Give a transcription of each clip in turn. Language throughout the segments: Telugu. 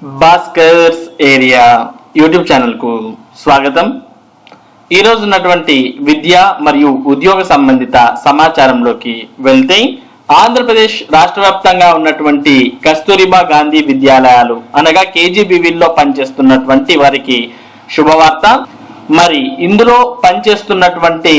భాస్కర్స్ ఏరియా యూట్యూబ్ ఛానల్కు స్వాగతం. ఈరోజు ఉన్నటువంటి విద్య మరియు ఉద్యోగ సంబంధిత సమాచారంలోకి వెళ్తే, ఆంధ్రప్రదేశ్ రాష్ట్ర వ్యాప్తంగా ఉన్నటువంటి కస్తూరిబా గాంధీ విద్యాలయాలు అనగా కేజీబీవీల్లో పనిచేస్తున్నటువంటి వారికి శుభవార్త. మరి ఇందులో పనిచేస్తున్నటువంటి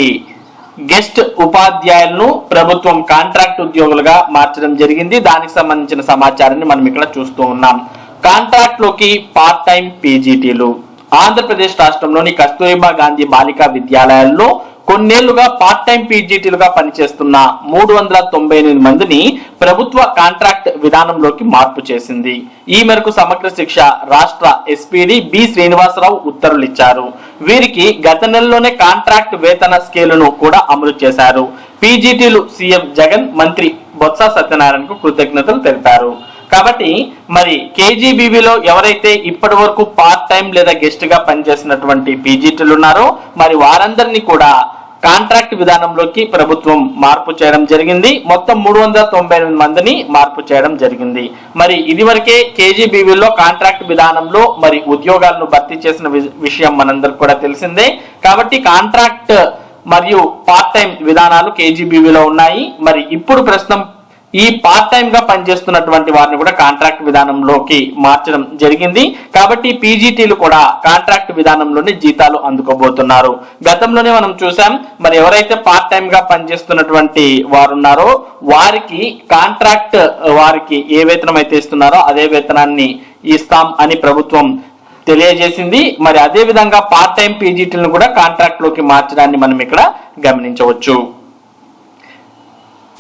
గెస్ట్ ఉపాధ్యాయులను ప్రభుత్వం కాంట్రాక్ట్ ఉద్యోగులుగా మార్చడం జరిగింది. దానికి సంబంధించిన సమాచారాన్ని మనం ఇక్కడ చూస్తూ ఉన్నాం. కాంట్రాక్ట్ లోకి పార్ట్ టైం పీజీటీలు. ఆంధ్రప్రదేశ్ రాష్ట్రంలోని కస్తూరిబా గాంధీ బాలికా విద్యాలయాల్లో కొన్నేళ్లుగా పార్ట్ టైం పీజీటీలుగా పనిచేస్తున్న 398 మందిని ప్రభుత్వ కాంట్రాక్ట్ విధానంలోకి మార్పు చేసింది. ఈ మేరకు సమగ్ర శిక్ష రాష్ట్ర ఎస్పీడీ బి శ్రీనివాసరావు ఉత్తర్వులు ఇచ్చారు. వీరికి గత నెలలోనే కాంట్రాక్ట్ వేతన స్కేలును కూడా అమలు చేశారు. పీజీటీలు సీఎం జగన్, మంత్రి బొత్స సత్యనారాయణకు కృతజ్ఞతలు తెలిపారు. కాబట్టి మరి కేజీబీవీలో ఎవరైతే ఇప్పటి వరకు పార్ట్ టైం లేదా గెస్ట్ గా పనిచేసినటువంటి పీజీటీలు ఉన్నారో మరి వారందరినీ కూడా కాంట్రాక్ట్ విధానంలోకి ప్రభుత్వం మార్పు చేయడం జరిగింది. మొత్తం 398 మందిని మార్పు చేయడం జరిగింది. మరి ఇదివరకే కేజీబీవీలో కాంట్రాక్ట్ విధానంలో మరి ఉద్యోగాలను భర్తీ చేసిన విషయం మనందరికి కూడా తెలిసిందే. కాబట్టి కాంట్రాక్ట్ మరియు పార్ట్ టైం విధానాలు కేజీబీవీలో ఉన్నాయి. మరి ఇప్పుడు ప్రస్తుతం ఈ పార్ట్ టైం గా పనిచేస్తున్నటువంటి వారిని కూడా కాంట్రాక్ట్ విధానంలోకి మార్చడం జరిగింది. కాబట్టి పీజీటీలు కూడా కాంట్రాక్ట్ విధానంలోనే జీతాలు అందుకోబోతున్నారు. గతంలోనే మనం చూసాం, మరి ఎవరైతే పార్ట్ టైం గా పనిచేస్తున్నటువంటి వారు ఉన్నారో వారికి కాంట్రాక్ట్ వారికి ఏ వేతనం అయితే ఇస్తున్నారో అదే వేతనాన్ని ఇస్తాం అని ప్రభుత్వం తెలియజేసింది. మరి అదే విధంగా పార్ట్ టైం పీజీటీలను కూడా కాంట్రాక్ట్ లోకి మార్చడాన్ని మనం ఇక్కడ గమనించవచ్చు.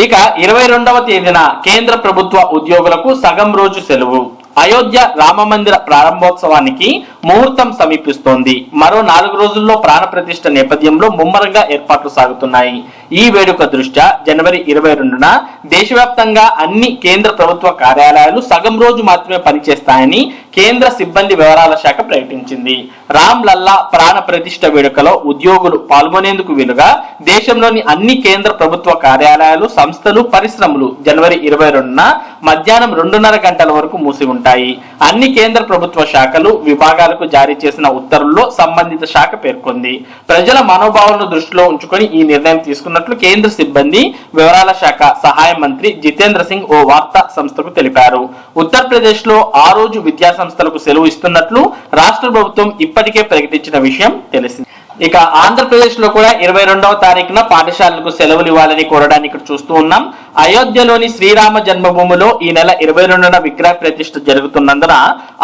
ఇక 22వ తేదీన కేంద్ర ప్రభుత్వ ఉద్యోగులకు సగం రోజు సెలవు. అయోధ్య రామమందిర ప్రారంభోత్సవానికి ముహూర్తం సమీపిస్తోంది. మరో 4 రోజుల్లో ప్రాణ ప్రతిష్ఠ నేపథ్యంలో ముమ్మరంగా ఏర్పాట్లు సాగుతున్నాయి. ఈ వేడుక దృష్ట్యా జనవరి 22న దేశవ్యాప్తంగా అన్ని కేంద్ర ప్రభుత్వ కార్యాలయాలు సగం రోజు మాత్రమే పనిచేస్తాయని కేంద్ర సిబ్బంది వ్యవహారాల శాఖ ప్రకటించింది. రామ్ లల్లా ప్రాణ ప్రతిష్ఠ వేడుకలో ఉద్యోగులు పాల్గొనేందుకు వీలుగా దేశంలోని అన్ని కేంద్ర ప్రభుత్వ కార్యాలయాలు, సంస్థలు, పరిశ్రమలు జనవరి 22న మధ్యాహ్నం 2:30 గంటల వరకు మూసి ఉంటాయి. అన్ని కేంద్ర ప్రభుత్వ శాఖలు, విభాగాలకు జారీ చేసిన ఉత్తర్వుల్లో సంబంధిత శాఖ పేర్కొంది. ప్రజల మనోభావాలను దృష్టిలో ఉంచుకొని ఈ నిర్ణయం తీసుకున్నట్లు కేంద్ర సిబ్బంది వివరాల శాఖ సహాయ మంత్రి జితేంద్ర సింగ్ ఓ వార్తా సంస్థకు తెలిపారు. ఉత్తరప్రదేశ్ లో ఆ రోజు విద్యా సంస్థలకు సెలవు ఇస్తున్నట్లు రాష్ట్ర ప్రభుత్వం ఇప్పటికే ప్రకటించిన విషయం తెలిసింది. ఇక ఆంధ్రప్రదేశ్ లో కూడా 22వ తారీఖున పాఠశాలలకు సెలవులు ఇవ్వాలని కోరడాన్ని ఇక్కడ చూస్తూ ఉన్నాం. అయోధ్యలోని శ్రీరామ జన్మభూమిలో ఈ నెల 22న విగ్రహ ప్రతిష్ఠ జరుగుతున్నందున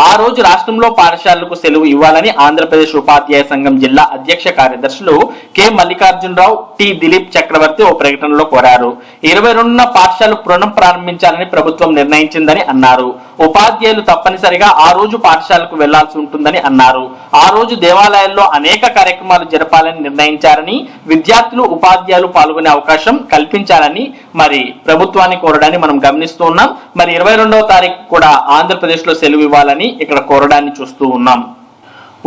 ఆ రోజు రాష్ట్రంలో పాఠశాలలకు సెలవు ఇవ్వాలని ఆంధ్రప్రదేశ్ ఉపాధ్యాయ సంఘం జిల్లా అధ్యక్ష కార్యదర్శులు కె మల్లికార్జునరావు, టి దిలీప్ చక్రవర్తి ఓ ప్రకటనలో కోరారు. 22న పాఠశాల పునః ప్రారంభించాలని ప్రభుత్వం నిర్ణయించిందని అన్నారు. ఉపాధ్యాయులు తప్పనిసరిగా ఆ రోజు పాఠశాలకు వెళ్లాల్సి ఉంటుందని అన్నారు. ఆ రోజు దేవాలయాల్లో అనేక కార్యక్రమాలు జరపాలని నిర్ణయించారని, విద్యార్థులు, ఉపాధ్యాయులు పాల్గొనే అవకాశం కల్పించాలని మరి ప్రభుత్వాన్ని కోరడాన్ని మనం గమనిస్తూ ఉన్నాం. మరి 22వ తారీఖు కూడా ఆంధ్రప్రదేశ్ లో సెలవు ఇవ్వాలని ఇక్కడ కోరడాన్ని చూస్తూ ఉన్నాం.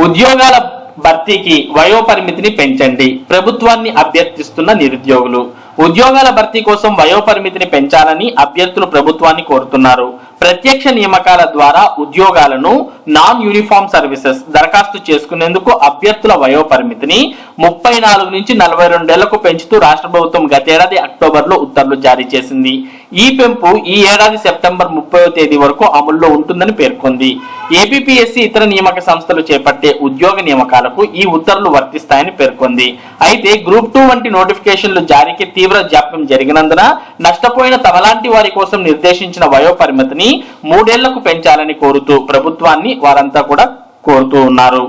ఉద్యోగాల భర్తీకి వయో పరిమితిని పెంచండి, ప్రభుత్వాన్ని అభ్యర్థిస్తున్న నిరుద్యోగులు. ఉద్యోగాల భర్తీ కోసం వయో పరిమితిని పెంచాలని అభ్యర్థులు ప్రభుత్వాన్ని కోరుతున్నారు. ప్రత్యక్ష నియామకాల ద్వారా ఉద్యోగాలను నాన్ యూనిఫామ్ సర్వీసెస్ దరఖాస్తు చేసుకునేందుకు అభ్యర్థుల వయో పరిమితిని 34 నుంచి 42 ఏళ్లకు పెంచుతూ రాష్ట్ర ప్రభుత్వం గతేడాది అక్టోబర్లో ఉత్తర్వులు జారీ చేసింది. ఈ పెంపు ఈ ఏడాది సెప్టెంబర్ 30వ తేదీ వరకు అమల్లో ఉంటుందని పేర్కొంది. ఏపీపీఎస్సీ ఇతర నియామక సంస్థలు చేపట్టే ఉద్యోగ నియామకాలకు ఈ ఉత్తర్వులు వర్తిస్తాయని పేర్కొంది. అయితే గ్రూప్ 2 వంటి నోటిఫికేషన్లు జారీకి తీవ్ర జాప్యం జరిగినందున నష్టపోయిన తమలాంటి వారి కోసం నిర్దేశించిన వయో పరిమితిని 3 ఏళ్లకు పెంచాలని కోరుతూ ప్రభుత్వాన్ని వారంతా కూడా కోరుతూ ఉన్నారు.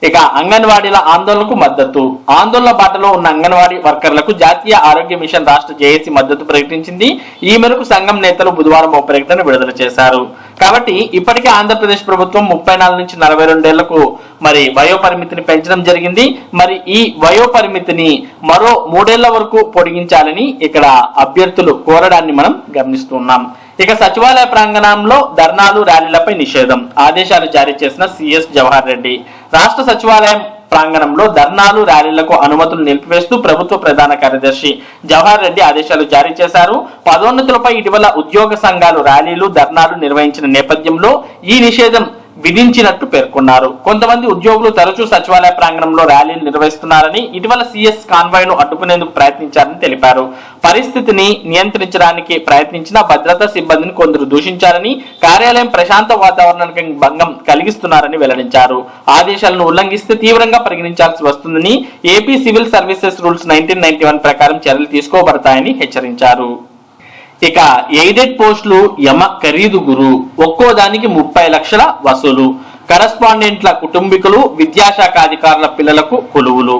ఇక అంగన్వాడీల ఆందోళనకు మద్దతు. ఆందోళన బాటలో ఉన్న అంగన్వాడీ వర్కర్లకు జాతీయ ఆరోగ్య మిషన్ రాష్ట్ర జేఏసీ మద్దతు ప్రకటించింది. ఈ మేరకు సంఘం నేతలు బుధవారం ఓ ప్రకటన విడుదల చేశారు. కాబట్టి ఇప్పటికే ఆంధ్రప్రదేశ్ ప్రభుత్వం 34 నుంచి 42 ఏళ్లకు మరి వయో పరిమితిని పెంచడం జరిగింది. మరి ఈ వయో పరిమితిని మరో 3 ఏళ్ల వరకు పొడిగించాలని ఇక్కడ అభ్యర్థులు కోరడాన్ని మనం గమనిస్తున్నాం. ఇక సచివాలయ ప్రాంగణంలో ధర్నాలు, ర్యాలీలపై నిషేధం ఆదేశాలు జారీ చేసిన సిఎస్ జవహర్ రెడ్డి. రాష్ట్ర సచివాలయం ప్రాంగణంలో ధర్నాలు, ర్యాలీలకు అనుమతులు నిలిపివేస్తూ ప్రభుత్వ ప్రధాన కార్యదర్శి జవహర్ రెడ్డి ఆదేశాలు జారీ చేశారు. పదోన్నతులపై ఇటీవల ఉద్యోగ సంఘాలు ర్యాలీలు, ధర్నాలు నిర్వహించిన నేపథ్యంలో ఈ నిషేధం విధించినట్టు పేర్కొన్నారు. కొంతమంది ఉద్యోగులు తరచూ సచివాలయ ప్రాంగణంలో ర్యాలీలు నిర్వహిస్తున్నారని, ఇటీవల సీఎస్ కాన్వాయ్ ను అడ్డుకునేందుకు ప్రయత్నించారని తెలిపారు. పరిస్థితిని నియంత్రించడానికి ప్రయత్నించిన భద్రతా సిబ్బందిని కొందరు దూషించారని, కార్యాలయం ప్రశాంత వాతావరణానికి భంగం కలిగిస్తున్నారని వెల్లడించారు. ఆదేశాలను ఉల్లంఘిస్తే తీవ్రంగా పరిగణించాల్సి వస్తుందని, ఏపీ సివిల్ సర్వీసెస్ రూల్స్ 1991 ప్రకారం చర్యలు తీసుకోబడతాయని హెచ్చరించారు. ఇక ఎయిడెడ్ పోస్టులు యమ ఖరీదు గురు, ఒక్కో దానికి 30 లక్షల వసూలు. కరస్పాండెంట్ల కుటుంబీకులు విద్యాశాఖ అధికారుల పిల్లలకు కొలువులు.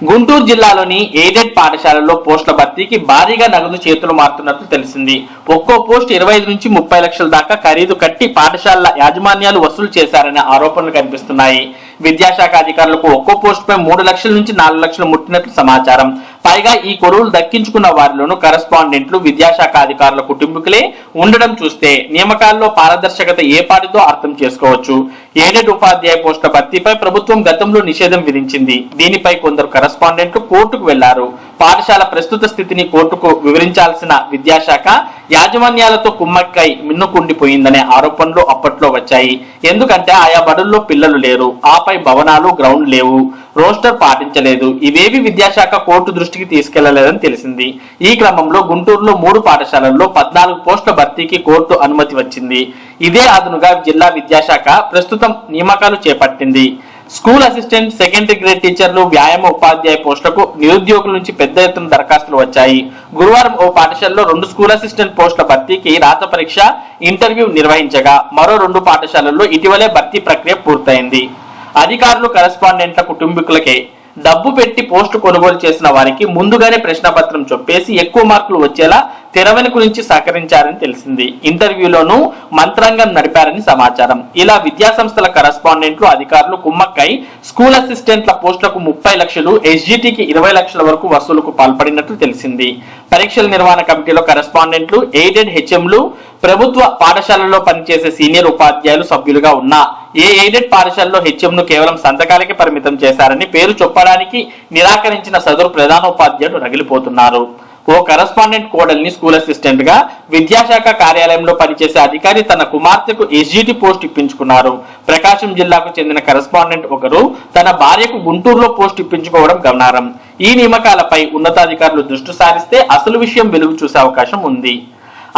గుంటూరు జిల్లాలోని ఎయిడెడ్ పాఠశాలల్లో పోస్టుల భర్తీకి భారీగా నగదు చేతులు మారుతున్నట్లు తెలిసింది. ఒక్కో పోస్ట్ 25 నుంచి 30 లక్షల దాకా ఖరీదు కట్టి పాఠశాలల యాజమాన్యాలు వసూలు చేశారనే ఆరోపణలు కనిపిస్తున్నాయి. విద్యాశాఖ అధికారులకు ఒక్కో పోస్ట్ పై 3 లక్షల నుంచి 4 లక్షలు ముట్టినట్లు సమాచారం. పైగా ఈ కొలువులు దక్కించుకున్న వారిలోనూ కరస్పాండెంట్లు విద్యాశాఖ అధికారుల కుటుంబీకులే ఉండడం చూస్తే నియామకాల్లో పారదర్శకత ఏ పాటితో అర్థం చేసుకోవచ్చు. ఎయిడెడ్ ఉపాధ్యాయ పోస్టుల భర్తీపై ప్రభుత్వం గతంలో నిషేధం విధించింది. దీనిపై కొందరు కరస్పాండెంట్లు కోర్టుకు వెళ్లారు. పాఠశాల ప్రస్తుత స్థితిని కోర్టుకు వివరించాల్సిన విద్యాశాఖ యాజమాన్యాలతో కుమ్మక్కై మిన్నుకుండిపోయిందనే ఆరోపణలు అప్పట్లో వచ్చాయి. ఎందుకంటే ఆయా బడుల్లో పిల్లలు లేరు, ఆపై భవనాలు, గ్రౌండ్ లేవు, రోస్టర్ పాటించలేదు. ఇవేవి విద్యాశాఖ కోర్టు దృష్టికి తీసుకెళ్లలేదని తెలిసింది. ఈ క్రమంలో గుంటూరులో 3 పాఠశాలల్లో 14 పోస్టుల భర్తీకి కోర్టు అనుమతి వచ్చింది. ఇదే అదనుగా జిల్లా విద్యాశాఖ ప్రస్తుతం నియామకాలు చేపట్టింది. స్కూల్ అసిస్టెంట్, సెకండరీ గ్రేడ్ టీచర్లు, వ్యాయామ ఉపాధ్యాయ పోస్టులకు నిరుద్యోగుల నుంచి పెద్ద ఎత్తున దరఖాస్తులు వచ్చాయి. గురువారం ఓ పాఠశాలలో 2 స్కూల్ అసిస్టెంట్ పోస్టుల భర్తీకి రాత పరీక్ష, ఇంటర్వ్యూ నిర్వహించగా మరో 2 పాఠశాలల్లో ఇటీవలే భర్తీ ప్రక్రియ పూర్తయింది. అధికారులు కరస్పాండెంట్ల కుటుంబీకులకే డబ్బు పెట్టి పోస్టు కొనుగోలు చేసిన వారికి ముందుగానే ప్రశ్నపత్రం చొప్పేసి ఎక్కువ మార్కులు వచ్చేలా తెరవెనుక నుంచి సహకరించారని తెలిసింది. ఇంటర్వ్యూలోనూ మంత్రాంగం నడిపారని సమాచారం. ఇలా విద్యాసంస్థల కరస్పాండెంట్లు, అధికారులు కుమ్మక్కై స్కూల్ అసిస్టెంట్ల పోస్టులకు 30 లక్షలు, ఎస్జిటికి 20 లక్షల వరకు వసూలుకు పాల్పడినట్లు తెలిసింది. పరీక్షల నిర్వహణ కమిటీలో కరస్పాండెంట్లు, ఎయిడెడ్ హెచ్ఎంలు, ప్రభుత్వ పాఠశాలలో పనిచేసే సీనియర్ ఉపాధ్యాయులు సభ్యులుగా ఉన్నా ఏ ఎయిడెడ్ పాఠశాలలో హెచ్ఎంను కేవలం సంతకాలకే పరిమితం చేశారని పేరు చెప్పడానికి నిరాకరించిన సదరు ప్రధానోపాధ్యాయులు రగిలిపోతున్నారు. ఓ కరస్పాండెంట్ కోడల్ని స్కూల్ అసిస్టెంట్ గా విద్యాశాఖ కార్యాలయంలో పనిచేసే అధికారి తన కుమార్తెకు ఎస్జిటి పోస్ట్ ఇప్పించుకున్నారు. ప్రకాశం జిల్లాకు చెందిన కరస్పాండెంట్ ఒకరు తన భార్యకు గుంటూరులో పోస్ట్ ఇప్పించుకోవడం గమనార్హం. ఈ నియామకాలపై ఉన్నతాధికారులు దృష్టి సారిస్తే అసలు విషయం వెలుగు చూసే అవకాశం ఉంది.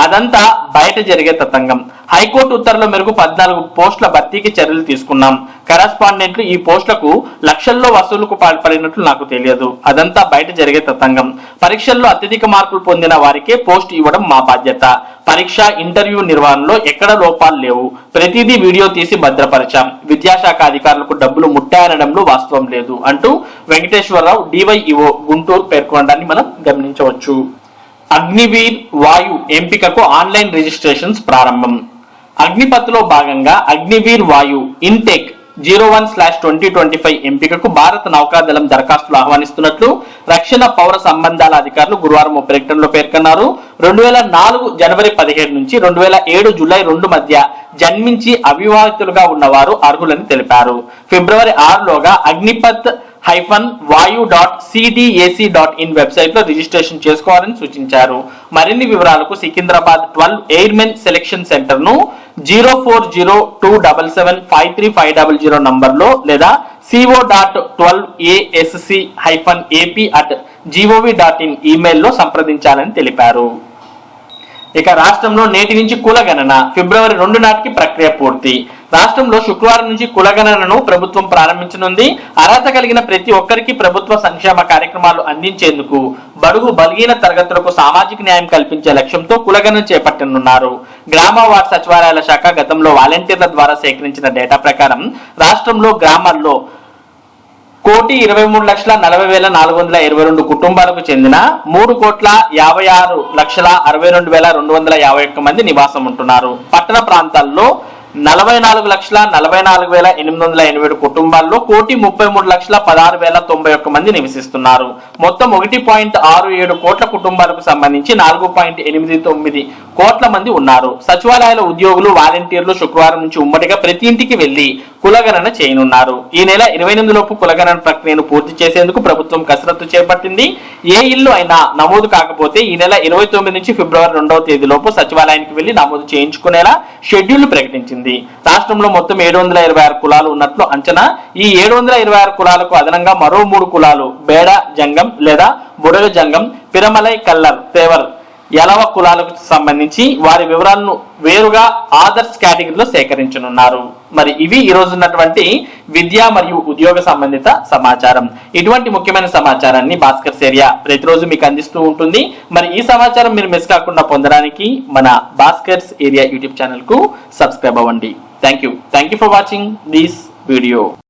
అదంతా బయట జరిగే తతంగం. హైకోర్టు ఉత్తర్వుల మేరకు 14 పోస్టుల భర్తీకి చర్యలు తీసుకున్నాం. కరస్పాండెంట్లు ఈ పోస్టులకు లక్షల్లో వసూలుకు పాల్పడినట్లు నాకు తెలియదు. అదంతా బయట జరిగే తతంగం. పరీక్షల్లో అత్యధిక మార్కులు పొందిన వారికే పోస్ట్ ఇవ్వడం మా బాధ్యత. పరీక్ష, ఇంటర్వ్యూ నిర్వహణలో ఎక్కడ లోపాలు లేవు. ప్రతిదీ వీడియో తీసి భద్రపరిచాం. విద్యాశాఖ అధికారులకు డబ్బులు ముట్టాయనడంలో వాస్తవం లేదు అంటూ వెంకటేశ్వరరావు, డివైఈఓ గుంటూరు పేర్కొనడాన్ని మనం గమనించవచ్చు. అగ్నివీర్ వాయు ఎంపికకు ఆన్లైన్ రిజిస్ట్రేషన్స్ ప్రారంభం. అగ్నిపథ్లో భాగంగా అగ్నివీర్ వాయు ఇన్టేక్ 01/2025 ఎంపికకు భారత నౌకాదళం దరఖాస్తులు ఆహ్వానిస్తున్నట్లు రక్షణ పౌర సంబంధాల అధికారులు గురువారం ఓ ప్రకటనలో పేర్కొన్నారు. 2004 జనవరి 17 నుంచి 2007 జూలై 2 మధ్య జన్మించి అవివాహితులుగా ఉన్నవారు అర్హులని తెలిపారు. ఫిబ్రవరి 6లోగా అగ్నిపథ్ -vayu.cdac.in వెబ్సైట్ లో రిజిస్ట్రేషన్ చేసుకోవాలని సూచించారు. మరిన్ని వివరాలకు సికింద్రాబాద్ 12 ఎయిర్మెన్ సెలక్షన్ సెంటర్ ను 0402775350 నంబర్లో లేదా co.12asc-ap@gov.in ఈమెయిల్లో సంప్రదించాలని తెలిపారు. ఇక రాష్ట్రంలో నేటి నుంచి కులగణన, ఫిబ్రవరి 2 నాటికి ప్రక్రియ పూర్తి. రాష్ట్రంలో శుక్రవారం నుంచి కులగణనను ప్రభుత్వం ప్రారంభించనుంది. అర్హత కలిగిన ప్రతి ఒక్కరికి ప్రభుత్వ సంక్షేమ కార్యక్రమాలు అందించేందుకు బడుగు బలహీన తరగతులకు సామాజిక న్యాయం కల్పించే లక్ష్యంతో కులగణన చేపట్టనున్నారు. గ్రామ వార్డు సచివాలయాల శాఖ గతంలో వాలంటీర్ల ద్వారా సేకరించిన డేటా ప్రకారం రాష్ట్రంలో గ్రామాల్లో 1,23,40,422 కుటుంబాలకు చెందిన 3,56,62,251 మంది నివాసం ఉంటున్నారు. పట్టణ ప్రాంతాల్లో 44,44,887 కుటుంబాల్లో 1,33,16,091 మంది నివసిస్తున్నారు. మొత్తం 1.67 కోట్ల కుటుంబాలకు సంబంధించి 4.89 కోట్ల మంది ఉన్నారు. సచివాలయాల ఉద్యోగులు, వాలంటీర్లు శుక్రవారం నుంచి ఉమ్మడిగా ప్రతి ఇంటికి వెళ్లి కులగణన చేయనున్నారు. ఈ నెల 28 లోపు కులగణన ప్రక్రియను పూర్తి చేసేందుకు ప్రభుత్వం కసరత్తు చేపట్టింది. ఏ ఇల్లు అయినా నమోదు కాకపోతే ఈ నెల 29 నుంచి ఫిబ్రవరి 2వ తేదీలోపు సచివాలయానికి వెళ్లి నమోదు చేయించుకునేలా షెడ్యూల్ ప్రకటించింది. ప్రకటించింది. రాష్ట్రంలో మొత్తం 726 కులాలు ఉన్నట్లు అంచనా. ఈ 726 కులాలకు అదనంగా మరో 3 కులాలు బేడ జంగం లేదా బుడగ జంగం, పిరమలై, కల్లర్, తేవర్, యలవ కులాలకు సంబంధించి వారి వివరాలను వేరుగా ఆదర్స్ కేటగిరీలో సేకరించనున్నారు. మరి ఇవి ఈ రోజు ఉన్నటువంటి విద్య మరియు ఉద్యోగ సంబంధిత సమాచారం. ఇటువంటి ముఖ్యమైన సమాచారాన్ని భాస్కర్స్ ఏరియా ప్రతిరోజు మీకు అందిస్తూ ఉంటుంది. మరి ఈ సమాచారం మీరు మిస్ కాకుండా పొందడానికి మన భాస్కర్స్ ఏరియా యూట్యూబ్ ఛానల్ కు సబ్స్క్రైబ్ అవ్వండి. Thank you for watching this video.